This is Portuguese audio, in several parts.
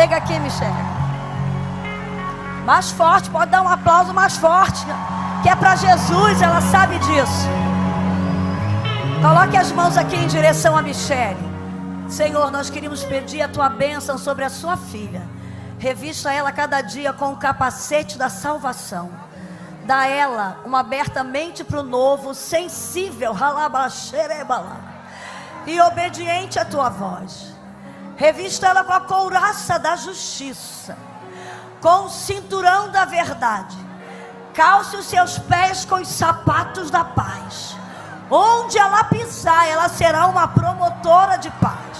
Chega aqui, Michele. Mais forte, pode dar um aplauso mais forte, que é para Jesus, ela sabe disso. Coloque as mãos aqui em direção a Michele. Senhor, nós queríamos pedir a tua bênção sobre a sua filha. Revista ela cada dia com o capacete da salvação. Dá a ela uma aberta mente para o novo, sensível, e obediente à tua voz. Revista ela com a couraça da justiça, com o cinturão da verdade. Calce os seus pés com os sapatos da paz. Onde ela pisar, ela será uma promotora de paz.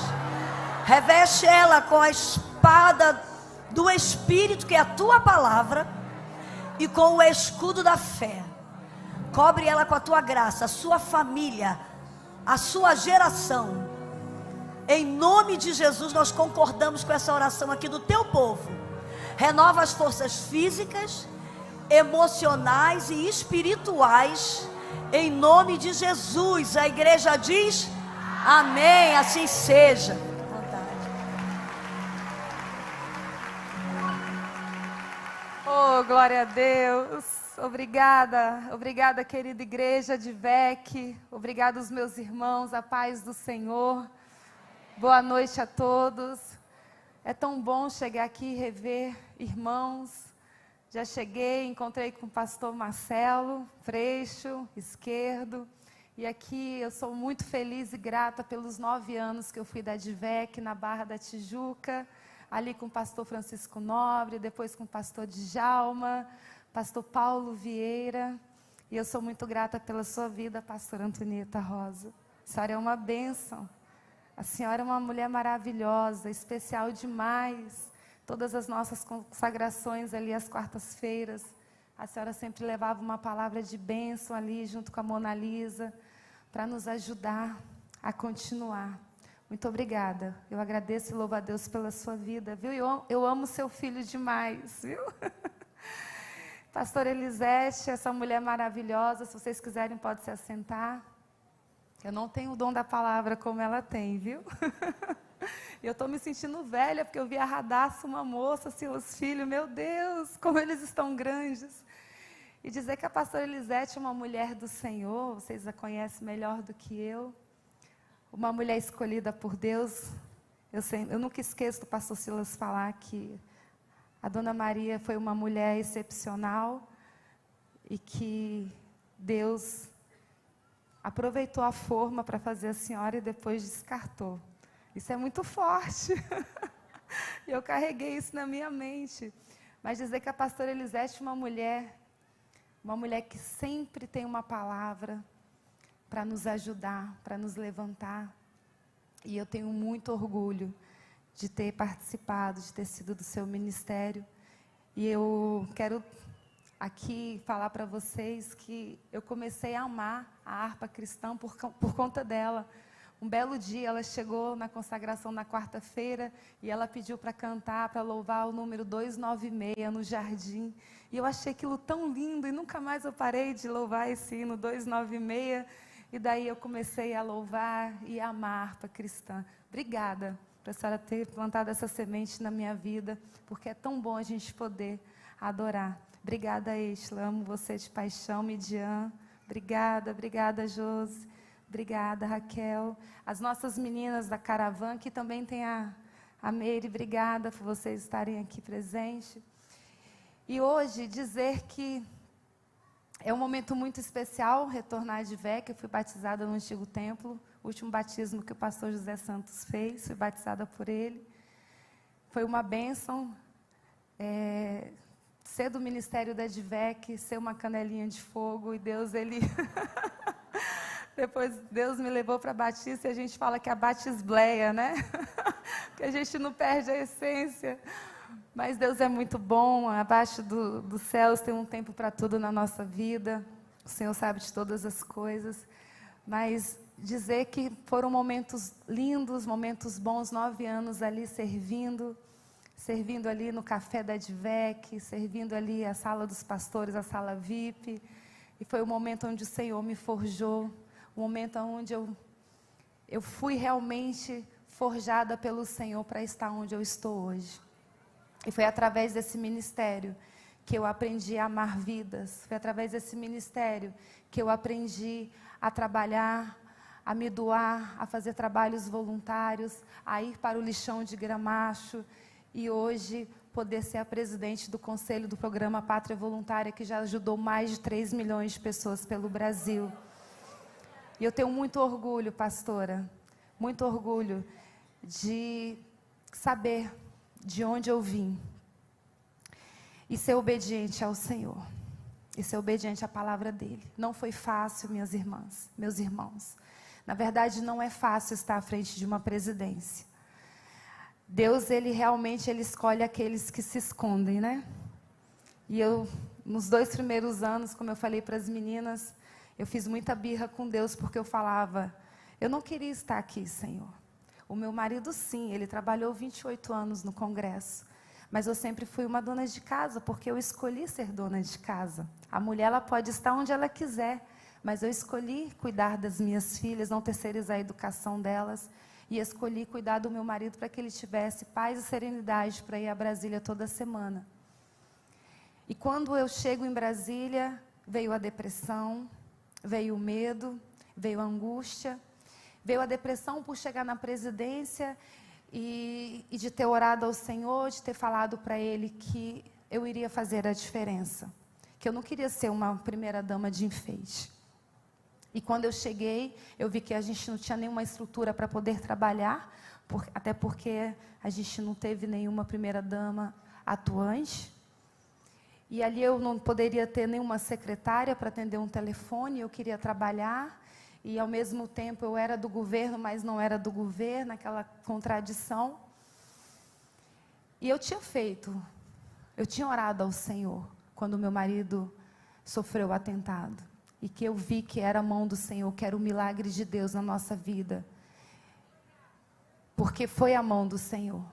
Reveste ela com a espada do Espírito, que é a tua palavra, e com o escudo da fé. Cobre ela com a tua graça, a sua família, a sua geração. Em nome de Jesus, nós concordamos com essa oração aqui do teu povo. Renova as forças físicas, emocionais e espirituais, em nome de Jesus. A igreja diz amém, assim seja. Oh, glória a Deus. Obrigada querida igreja de VEC. Obrigada aos meus irmãos, a paz do Senhor. Boa noite a todos. É tão bom chegar aqui e rever irmãos. Já cheguei, encontrei com o pastor Marcelo Freixo, esquerdo. E aqui eu sou muito feliz e grata pelos 9 anos que eu fui da DVEC na Barra da Tijuca. Ali com o pastor Francisco Nobre, depois com o pastor Djalma, pastor Paulo Vieira. E eu sou muito grata pela sua vida, pastora Antonieta Rosa. A senhora é uma bênção. A senhora é uma mulher maravilhosa, especial demais. Todas as nossas consagrações ali às quartas-feiras, a senhora sempre levava uma palavra de bênção ali junto com a Mona Lisa, para nos ajudar a continuar. Muito obrigada. Eu agradeço e louvo a Deus pela sua vida, viu? Eu amo seu filho demais, viu? Pastora Elisete, essa mulher maravilhosa, se vocês quiserem pode se assentar. Eu não tenho o dom da palavra como ela tem, viu? E eu estou me sentindo velha, porque eu vi a Radassa, uma moça, Silas Filho, meu Deus, como eles estão grandes. E dizer que a pastora Elisete é uma mulher do Senhor, vocês a conhecem melhor do que eu. Uma mulher escolhida por Deus. Eu nunca esqueço do pastor Silas falar que a Dona Maria foi uma mulher excepcional e que Deus aproveitou a forma para fazer a senhora e depois descartou. Isso é muito forte. E eu carreguei isso na minha mente. Mas dizer que a pastora Elisete é uma mulher que sempre tem uma palavra para nos ajudar, para nos levantar. E eu tenho muito orgulho de ter participado, de ter sido do seu ministério. E eu quero aqui falar para vocês que eu comecei a amar a harpa cristã por conta dela. Um belo dia ela chegou na consagração na quarta-feira e ela pediu para cantar, para louvar o número 296 no jardim. E eu achei aquilo tão lindo e nunca mais eu parei de louvar esse hino 296. E daí eu comecei a louvar e amar a harpa cristã. Obrigada por a senhora ter plantado essa semente na minha vida, porque é tão bom a gente poder adorar. Obrigada, Estela, amo você de paixão, Midian. Obrigada, Josi. Obrigada, Raquel. As nossas meninas da caravana, que também tem a Meire, obrigada por vocês estarem aqui presentes. E hoje dizer que é um momento muito especial retornar de VEC. Eu fui batizada no antigo templo, o último batismo que o pastor José Santos fez, fui batizada por ele. Foi uma bênção ser do ministério da DVEC, ser uma canelinha de fogo, e Deus, ele... Depois Deus me levou para a Batista e a gente fala que é a batisbleia, né? Porque a gente não perde a essência. Mas Deus é muito bom, abaixo dos céus tem um tempo para tudo na nossa vida. O Senhor sabe de todas as coisas. Mas dizer que foram momentos lindos, momentos bons, 9 anos ali servindo ali no café da DVEC, servindo ali a sala dos pastores, a sala VIP. E foi o momento onde o Senhor me forjou. O momento onde eu fui realmente forjada pelo Senhor para estar onde eu estou hoje. E foi através desse ministério que eu aprendi a amar vidas. Foi através desse ministério que eu aprendi a trabalhar, a me doar, a fazer trabalhos voluntários, a ir para o lixão de Gramacho e hoje poder ser a presidente do conselho do programa Pátria Voluntária, que já ajudou mais de 3 milhões de pessoas pelo Brasil. E eu tenho muito orgulho, pastora, muito orgulho de saber de onde eu vim e ser obediente ao Senhor, e ser obediente à palavra dEle. Não foi fácil, minhas irmãs, meus irmãos. Na verdade, não é fácil estar à frente de uma presidência. Deus, Ele realmente escolhe aqueles que se escondem, né? E eu, nos 2 primeiros anos, como eu falei para as meninas, eu fiz muita birra com Deus, porque eu falava, eu não queria estar aqui, Senhor. O meu marido, sim, ele trabalhou 28 anos no Congresso. Mas eu sempre fui uma dona de casa, porque eu escolhi ser dona de casa. A mulher, ela pode estar onde ela quiser, mas eu escolhi cuidar das minhas filhas, não terceirizar a educação delas. E escolhi cuidar do meu marido para que ele tivesse paz e serenidade para ir a Brasília toda semana. E quando eu chego em Brasília, veio a depressão, veio o medo, veio a angústia, veio a depressão por chegar na presidência e de ter orado ao Senhor, de ter falado para Ele que eu iria fazer a diferença, que eu não queria ser uma primeira-dama de enfeite. E quando eu cheguei, eu vi que a gente não tinha nenhuma estrutura para poder trabalhar, até porque a gente não teve nenhuma primeira-dama atuante. E ali eu não poderia ter nenhuma secretária para atender um telefone, eu queria trabalhar. E ao mesmo tempo eu era do governo, mas não era do governo, aquela contradição. E eu tinha orado ao Senhor, quando meu marido sofreu o atentado. E que eu vi que era a mão do Senhor, que era o milagre de Deus na nossa vida. Porque foi a mão do Senhor.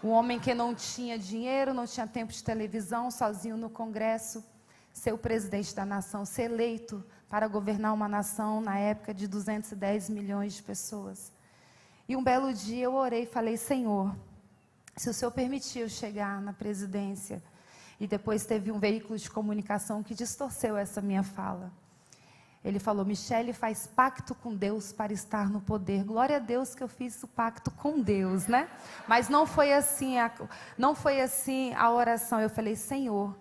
Um homem que não tinha dinheiro, não tinha tempo de televisão, sozinho no Congresso, ser o presidente da nação, ser eleito para governar uma nação na época de 210 milhões de pessoas. E um belo dia eu orei e falei, Senhor, se o Senhor permitir eu chegar na presidência, e depois teve um veículo de comunicação que distorceu essa minha fala. Ele falou, Michele faz pacto com Deus para estar no poder. Glória a Deus que eu fiz o pacto com Deus, né? Mas não foi assim a oração. Eu falei, Senhor,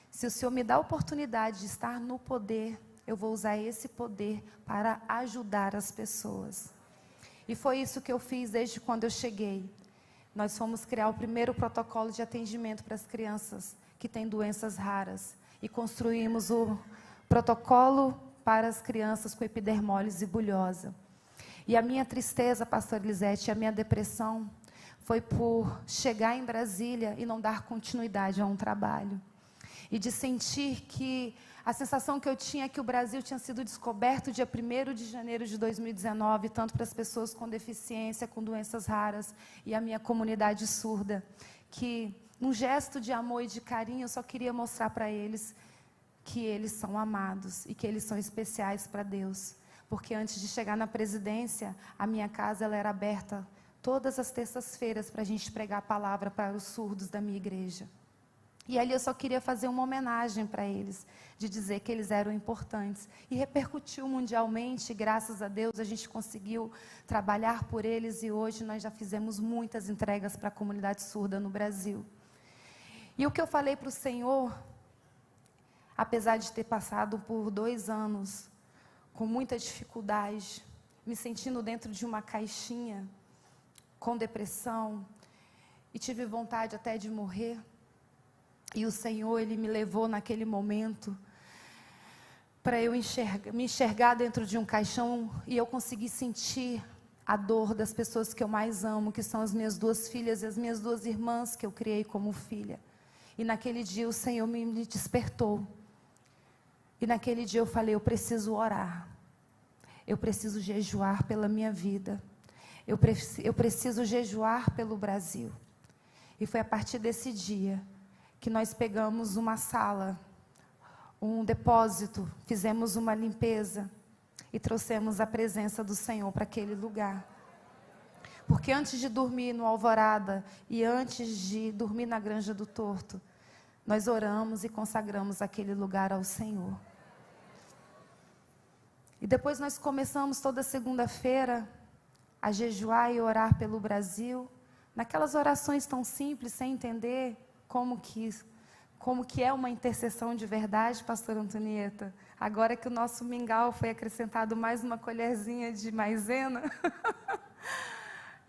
se o Senhor me dá a oportunidade de estar no poder, eu vou usar esse poder para ajudar as pessoas. E foi isso que eu fiz desde quando eu cheguei. Nós fomos criar o primeiro protocolo de atendimento para as crianças que têm doenças raras. E construímos o protocolo para as crianças com epidermólise bulhosa. E a minha tristeza, pastor Elisete, a minha depressão, foi por chegar em Brasília e não dar continuidade a um trabalho. E de sentir que a sensação que eu tinha é que o Brasil tinha sido descoberto dia 1º de janeiro de 2019, tanto para as pessoas com deficiência, com doenças raras, e a minha comunidade surda, que um gesto de amor e de carinho, eu só queria mostrar para eles que eles são amados e que eles são especiais para Deus. Porque antes de chegar na presidência, a minha casa ela era aberta todas as terças-feiras para a gente pregar a palavra para os surdos da minha igreja. E ali eu só queria fazer uma homenagem para eles, de dizer que eles eram importantes. E repercutiu mundialmente, graças a Deus, a gente conseguiu trabalhar por eles e hoje nós já fizemos muitas entregas para a comunidade surda no Brasil. E o que eu falei para o Senhor, apesar de ter passado por 2 anos com muita dificuldade, me sentindo dentro de uma caixinha, com depressão, e tive vontade até de morrer, e o Senhor, Ele me levou naquele momento para eu me enxergar dentro de um caixão e eu consegui sentir a dor das pessoas que eu mais amo, que são as minhas 2 filhas e as minhas 2 irmãs que eu criei como filha. E naquele dia o Senhor me despertou. E naquele dia eu falei, eu preciso orar. Eu preciso jejuar pela minha vida. Eu preciso jejuar pelo Brasil. E foi a partir desse dia que nós pegamos uma sala, um depósito, fizemos uma limpeza e trouxemos a presença do Senhor para aquele lugar. Porque antes de dormir no Alvorada e antes de dormir na Granja do Torto, nós oramos e consagramos aquele lugar ao Senhor. E depois nós começamos toda segunda-feira a jejuar e orar pelo Brasil, naquelas orações tão simples, sem entender como que é uma intercessão de verdade, pastora Antonieta. Agora que o nosso mingau foi acrescentado mais uma colherzinha de maisena,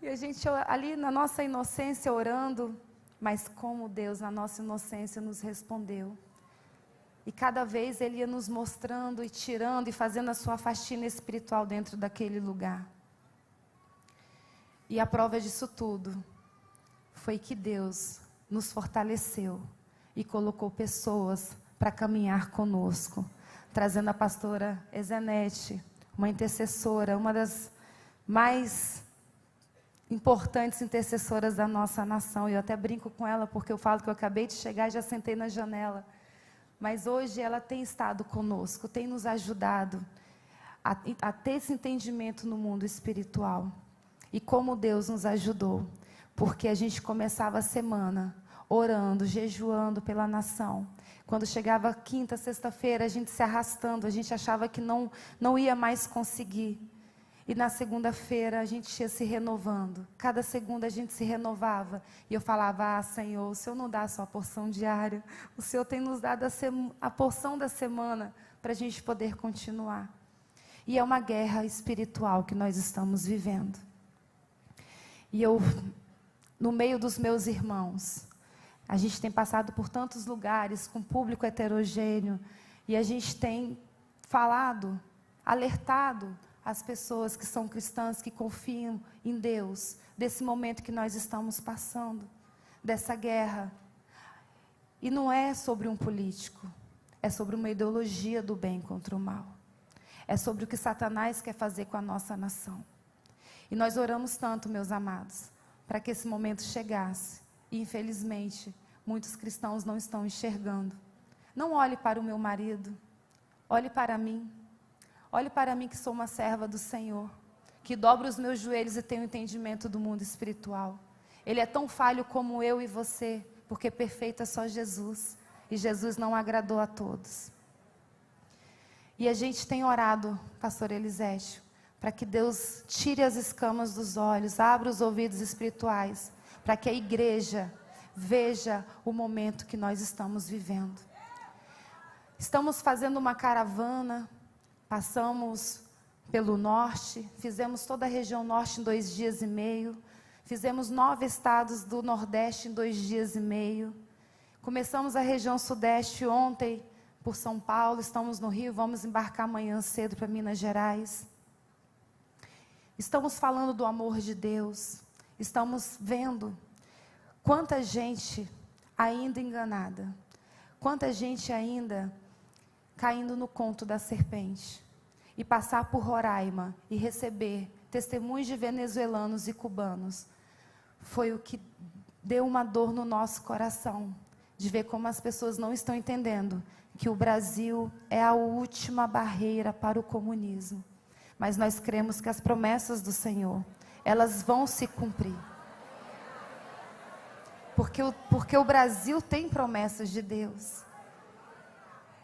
e a gente ali na nossa inocência orando, mas como Deus na nossa inocência nos respondeu. E cada vez Ele ia nos mostrando e tirando e fazendo a sua faxina espiritual dentro daquele lugar. E a prova disso tudo foi que Deus nos fortaleceu e colocou pessoas para caminhar conosco, trazendo a pastora Ezenete, uma intercessora, uma das mais importantes intercessoras da nossa nação. Eu até brinco com ela, porque eu falo que eu acabei de chegar e já sentei na janela. Mas hoje ela tem estado conosco, tem nos ajudado a ter esse entendimento no mundo espiritual. E como Deus nos ajudou, porque a gente começava a semana orando, jejuando pela nação. Quando chegava quinta, sexta-feira, a gente se arrastando, a gente achava que não ia mais conseguir. E na segunda-feira a gente ia se renovando. Cada segunda a gente se renovava. E eu falava, Senhor, o Senhor não dá só a porção diária. O Senhor tem nos dado a porção da semana para a gente poder continuar. E é uma guerra espiritual que nós estamos vivendo. E eu, no meio dos meus irmãos, a gente tem passado por tantos lugares com público heterogêneo. E a gente tem falado, alertado as pessoas que são cristãs, que confiam em Deus, desse momento que nós estamos passando, dessa guerra. E não é sobre um político, é sobre uma ideologia do bem contra o mal. É sobre o que Satanás quer fazer com a nossa nação. E nós oramos tanto, meus amados, para que esse momento chegasse. E infelizmente, muitos cristãos não estão enxergando. Não olhe para o meu marido, olhe para mim. Olhe para mim que sou uma serva do Senhor, que dobro os meus joelhos e tenho entendimento do mundo espiritual. Ele é tão falho como eu e você, porque perfeito é só Jesus. E Jesus não agradou a todos. E a gente tem orado, pastor Eliségio, para que Deus tire as escamas dos olhos, abra os ouvidos espirituais, para que a igreja veja o momento que nós estamos vivendo. Estamos fazendo uma caravana. Passamos pelo norte, fizemos toda a região norte em 2 dias e meio, fizemos 9 estados do nordeste em 2 dias e meio, começamos a região sudeste ontem por São Paulo, estamos no Rio, vamos embarcar amanhã cedo para Minas Gerais. Estamos falando do amor de Deus, estamos vendo quanta gente ainda enganada, quanta gente ainda caindo no conto da serpente, e passar por Roraima e receber testemunhos de venezuelanos e cubanos, foi o que deu uma dor no nosso coração, de ver como as pessoas não estão entendendo que o Brasil é a última barreira para o comunismo. Mas nós cremos que as promessas do Senhor, elas vão se cumprir. Porque o Brasil tem promessas de Deus.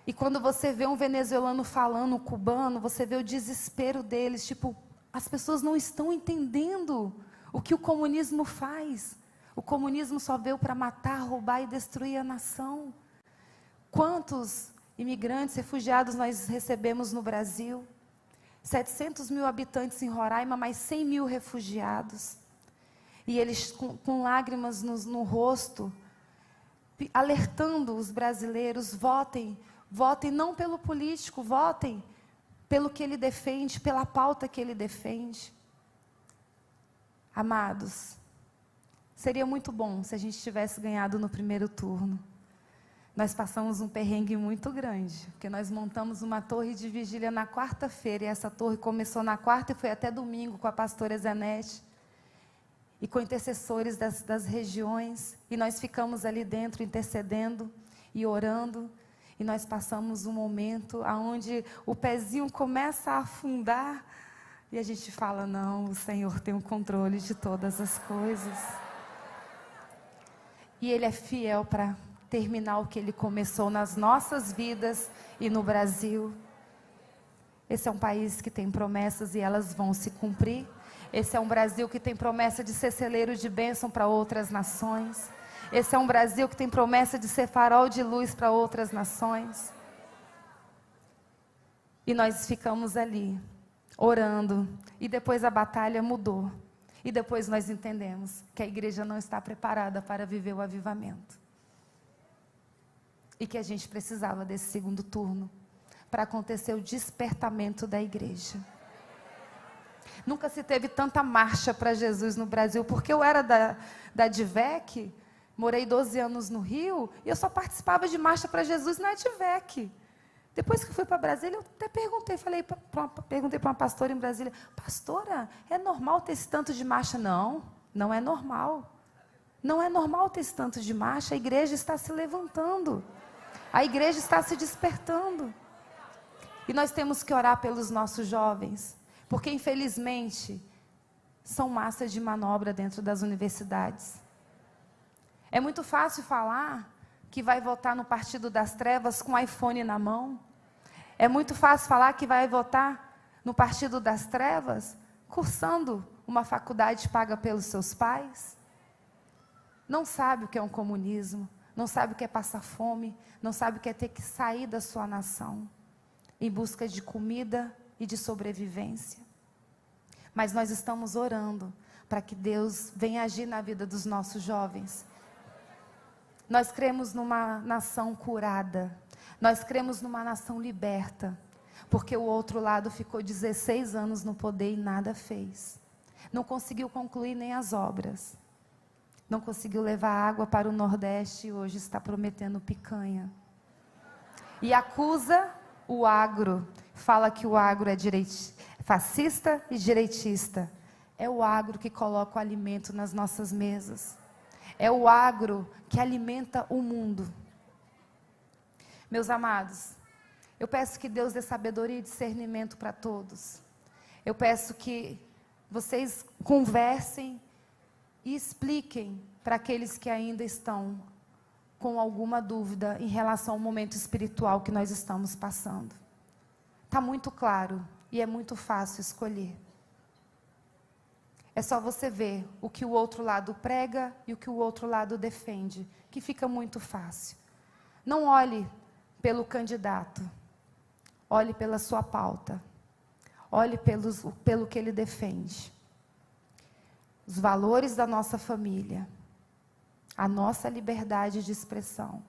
E quando você vê um venezuelano falando, um cubano, você vê o desespero deles. Tipo, as pessoas não estão entendendo o que o comunismo faz. O comunismo só veio para matar, roubar e destruir a nação. Quantos imigrantes, refugiados nós recebemos no Brasil? 700 mil habitantes em Roraima, mais 100 mil refugiados. E eles com lágrimas no rosto, alertando os brasileiros, votem não pelo político, votem pelo que ele defende, pela pauta que ele defende. Amados, seria muito bom se a gente tivesse ganhado no primeiro turno. Nós passamos um perrengue muito grande, porque nós montamos uma torre de vigília na quarta-feira, e essa torre começou na quarta e foi até domingo com a pastora Ezenete, e com intercessores das regiões, e nós ficamos ali dentro intercedendo e orando, e nós passamos um momento onde o pezinho começa a afundar, E a gente fala, não, o Senhor tem o controle de todas as coisas. E Ele é fiel para terminar o que Ele começou nas nossas vidas e no Brasil. Esse é um país que tem promessas e elas vão se cumprir. Esse é um Brasil que tem promessa de ser celeiro de bênção para outras nações. Esse é um Brasil que tem promessa de ser farol de luz para outras nações. E nós ficamos ali, orando, e depois a batalha mudou. E depois nós entendemos que a igreja não está preparada para viver o avivamento. E que a gente precisava desse segundo turno para acontecer o despertamento da igreja. Nunca se teve tanta marcha para Jesus no Brasil, porque eu era da DVEC, morei 12 anos no Rio, e eu só participava de marcha para Jesus na DVEC. Depois que eu fui para Brasília, eu até perguntei, perguntei para uma pastora em Brasília, pastora, é normal ter esse tanto de marcha? Não, não é normal. Não é normal ter esse tanto de marcha, a igreja está se levantando. A igreja está se despertando. E nós temos que orar pelos nossos jovens, porque infelizmente são massa de manobra dentro das universidades. É muito fácil falar que vai votar no Partido das Trevas com o iPhone na mão. É muito fácil falar que vai votar no Partido das Trevas cursando uma faculdade paga pelos seus pais. Não sabe o que é um comunismo, não sabe o que é passar fome, não sabe o que é ter que sair da sua nação em busca de comida e de sobrevivência. Mas nós estamos orando para que Deus venha agir na vida dos nossos jovens. Nós cremos numa nação curada, nós cremos numa nação liberta, porque o outro lado ficou 16 anos no poder e nada fez. Não conseguiu concluir nem as obras, não conseguiu levar água para o Nordeste e hoje está prometendo picanha. E acusa o agro, fala que o agro é fascista e direitista. É o agro que coloca o alimento nas nossas mesas. É o agro que alimenta o mundo. Meus amados, eu peço que Deus dê sabedoria e discernimento para todos. Eu peço que vocês conversem e expliquem para aqueles que ainda estão com alguma dúvida em relação ao momento espiritual que nós estamos passando. Está muito claro e é muito fácil escolher. É só você ver o que o outro lado prega e o que o outro lado defende, que fica muito fácil. Não olhe pelo candidato, olhe pela sua pauta, olhe pelo que ele defende. Os valores da nossa família, a nossa liberdade de expressão,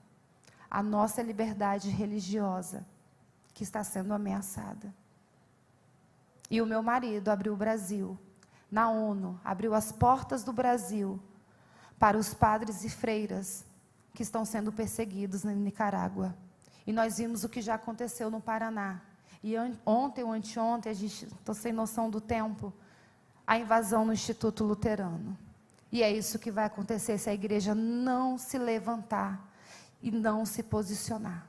a nossa liberdade religiosa, que está sendo ameaçada. E o meu marido abriu o Brasil, na ONU, abriu as portas do Brasil para os padres e freiras que estão sendo perseguidos na Nicarágua. E nós vimos o que já aconteceu no Paraná. E ontem ou anteontem, estou sem noção do tempo, a invasão no Instituto Luterano. E é isso que vai acontecer se a igreja não se levantar e não se posicionar.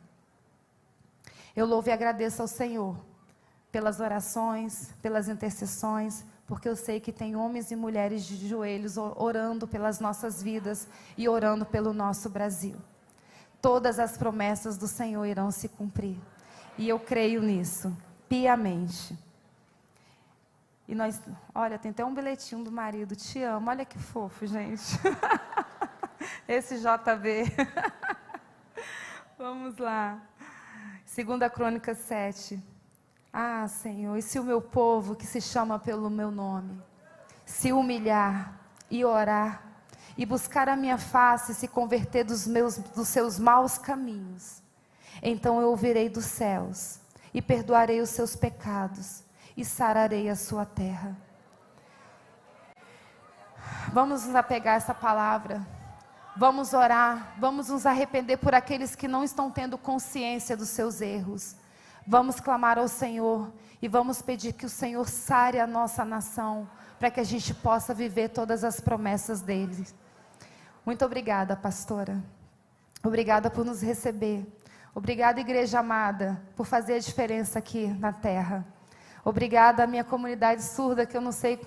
Eu louvo e agradeço ao Senhor pelas orações, pelas intercessões, porque eu sei que tem homens e mulheres de joelhos orando pelas nossas vidas e orando pelo nosso Brasil. Todas as promessas do Senhor irão se cumprir. E eu creio nisso, piamente. E nós, olha, tem até um bilhetinho do marido, te amo, olha que fofo, gente. Esse JB. Vamos lá. 2 Crônicas 7. Ah, Senhor, e se o meu povo, que se chama pelo meu nome, se humilhar e orar, e buscar a minha face, e se converter dos seus maus caminhos, então eu ouvirei dos céus, e perdoarei os seus pecados, e sararei a sua terra. Vamos nos apegar a essa palavra, vamos orar, vamos nos arrepender por aqueles que não estão tendo consciência dos seus erros. Vamos clamar ao Senhor e vamos pedir que o Senhor sare a nossa nação, para que a gente possa viver todas as promessas dele. Muito obrigada, pastora. Obrigada por nos receber. Obrigada, igreja amada, por fazer a diferença aqui na terra. Obrigada à minha comunidade surda, que eu não sei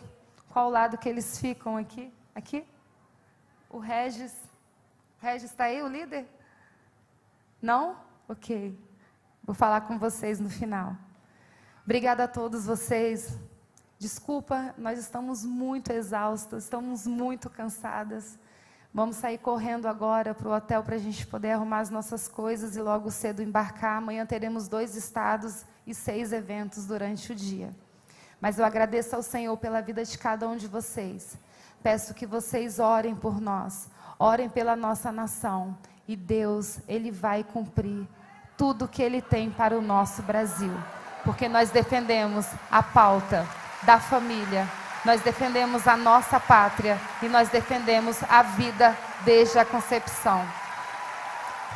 qual lado que eles ficam aqui. Aqui? O Regis. Regis está aí, o líder? Não? Ok. Vou falar com vocês no final. Obrigada a todos vocês. Desculpa, nós estamos muito exaustas, estamos muito cansadas. Vamos sair correndo agora para o hotel para a gente poder arrumar as nossas coisas e logo cedo embarcar. Amanhã teremos 2 estados e 6 eventos durante o dia. Mas eu agradeço ao Senhor pela vida de cada um de vocês. Peço que vocês orem por nós, orem pela nossa nação. E Deus, Ele vai cumprir tudo que Ele tem para o nosso Brasil. Porque nós defendemos a pauta da família. Nós defendemos a nossa pátria e nós defendemos a vida desde a concepção.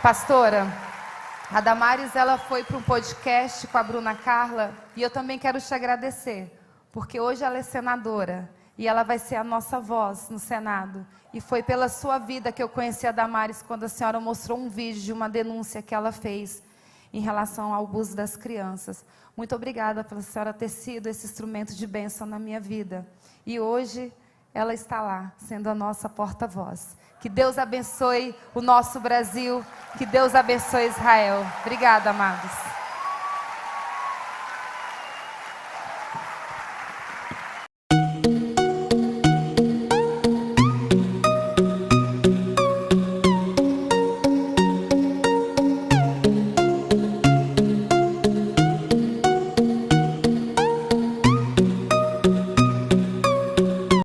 Pastora, a Damares, ela foi para um podcast com a Bruna Carla e eu também quero te agradecer, porque hoje ela é senadora e ela vai ser a nossa voz no Senado. E foi pela sua vida que eu conheci a Damares quando a senhora mostrou um vídeo de uma denúncia que ela fez em relação ao abuso das crianças. Muito obrigada pela senhora ter sido esse instrumento de bênção na minha vida. E hoje ela está lá, sendo a nossa porta-voz. Que Deus abençoe o nosso Brasil, que Deus abençoe Israel. Obrigada, amados.